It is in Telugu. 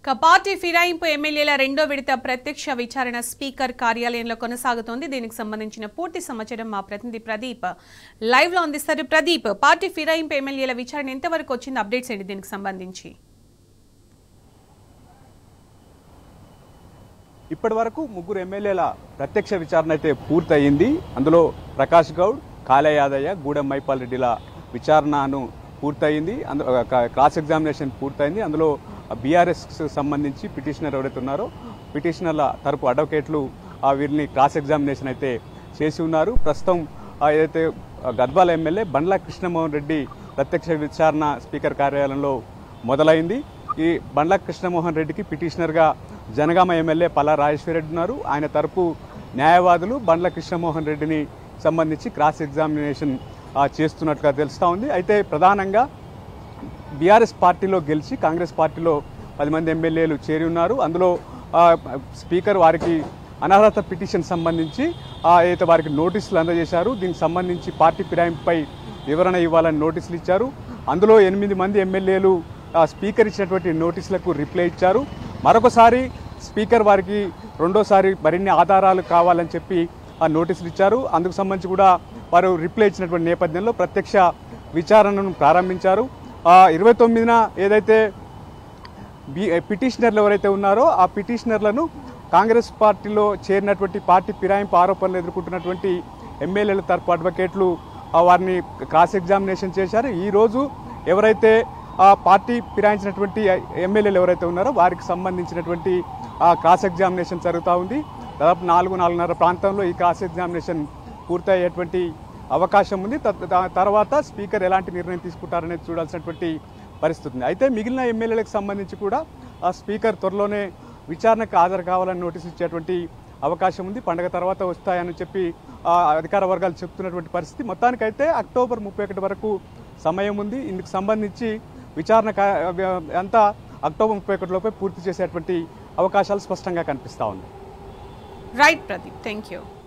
పార్టీ ఫిరాయింపు ఎమ్మెల్యేల రెండో విడత ప్రత్యక్ష విచారణ స్పీకర్ కార్యాలయంలో కొనసాగుతోంది. దీనికి సంబంధించిన పూర్తి సమాచారం మా ప్రతినిధి ప్రదీప్ లైవ్ లో అందిస్తారు. ప్రదీప్, పార్టీ ఫిరాయింపు ఎమ్మెల్యేల విచారణ ఎంతవరకు వచ్చింది? అప్డేట్స్ ఏంటి దీనికి సంబంధించి? ఇప్పటి వరకు ముగ్గురు ఎమ్మెల్యేల ప్రత్యక్ష విచారణ అయితే పూర్తయింది. అందులో ప్రకాష్ గౌడ్, కాళే యాదయ్య, గూడెం మైపాల్ రెడ్డిల విచారణను పూర్తయింది. క్రాస్ ఎగ్జామినేషన్ పూర్తయింది. అందులో బీఆర్ఎస్ సంబంధించి పిటిషనర్ ఎవరైతే ఉన్నారో పిటిషనర్ల తరపు అడ్వకేట్లు వీరిని క్రాస్ ఎగ్జామినేషన్ అయితే చేసి ఉన్నారు. ప్రస్తుతం ఏదైతే గద్వాల ఎమ్మెల్యే బండ్ల కృష్ణమోహన్ రెడ్డి ప్రత్యక్ష విచారణ స్పీకర్ కార్యాలయంలో మొదలైంది. ఈ బండ్ల కృష్ణమోహన్ రెడ్డికి పిటిషనర్గా జనగామ ఎమ్మెల్యే పల్లా రాజేశ్వర రెడ్డి ఉన్నారు. ఆయన తరపు న్యాయవాదులు బండ్ల కృష్ణమోహన్ రెడ్డిని సంబంధించి క్రాస్ ఎగ్జామినేషన్ చేస్తున్నట్టుగా తెలుస్తూ ఉంది. అయితే ప్రధానంగా బీఆర్ఎస్ పార్టీలో గెలిచి కాంగ్రెస్ పార్టీలో 10 మంది ఎమ్మెల్యేలు చేరి ఉన్నారు. అందులో స్పీకర్ వారికి అనర్హత పిటిషన్ సంబంధించి అయితే వారికి నోటీసులు అందజేశారు. దీనికి సంబంధించి పార్టీ ఫిరాయింపుపై వివరణ ఇవ్వాలని నోటీసులు ఇచ్చారు. అందులో 8 మంది ఎమ్మెల్యేలు స్పీకర్ ఇచ్చినటువంటి నోటీసులకు రిప్లై ఇచ్చారు. మరొకసారి స్పీకర్ వారికి రెండోసారి మరిన్ని ఆధారాలు కావాలని చెప్పి నోటీసులు ఇచ్చారు. అందుకు సంబంధించి కూడా వారు రిప్లై ఇచ్చినటువంటి నేపథ్యంలో ప్రత్యక్ష విచారణను ప్రారంభించారు. 29న ఏదైతే పిటిషనర్లు ఎవరైతే ఉన్నారో ఆ పిటిషనర్లను కాంగ్రెస్ పార్టీలో చేరినటువంటి పార్టీ ఫిరాయింపు ఆరోపణలు ఎదుర్కొంటున్నటువంటి ఎమ్మెల్యేల తరపు అడ్వకేట్లు వారిని క్రాస్ ఎగ్జామినేషన్ చేశారు. ఈరోజు ఎవరైతే పార్టీ ఫిరాయించినటువంటి ఎమ్మెల్యేలు ఎవరైతే ఉన్నారో వారికి సంబంధించినటువంటి క్రాస్ ఎగ్జామినేషన్ జరుగుతూ ఉంది. దాదాపు 4-4:30 ప్రాంతంలో ఈ క్రాస్ ఎగ్జామినేషన్ పూర్తయ్యేటువంటి అవకాశం ఉంది. తర్వాత స్పీకర్ ఎలాంటి నిర్ణయం తీసుకుంటారనేది చూడాల్సినటువంటి పరిస్థితి ఉంది. అయితే మిగిలిన ఎమ్మెల్యేలకు సంబంధించి కూడా స్పీకర్ త్వరలోనే విచారణకు హాజరు కావాలని నోటీసు ఇచ్చేటువంటి అవకాశం ఉంది. పండగ తర్వాత వస్తాయని చెప్పి అధికార వర్గాలు చెప్తున్నటువంటి పరిస్థితి. మొత్తానికైతే అక్టోబర్ 31 వరకు సమయం ఉంది. ఇందుకు సంబంధించి విచారణ అంతా అక్టోబర్ 31 లోపే పూర్తి చేసేటువంటి అవకాశాలు స్పష్టంగా కనిపిస్తూ ఉన్నాయి. Right Pradeep, thank you.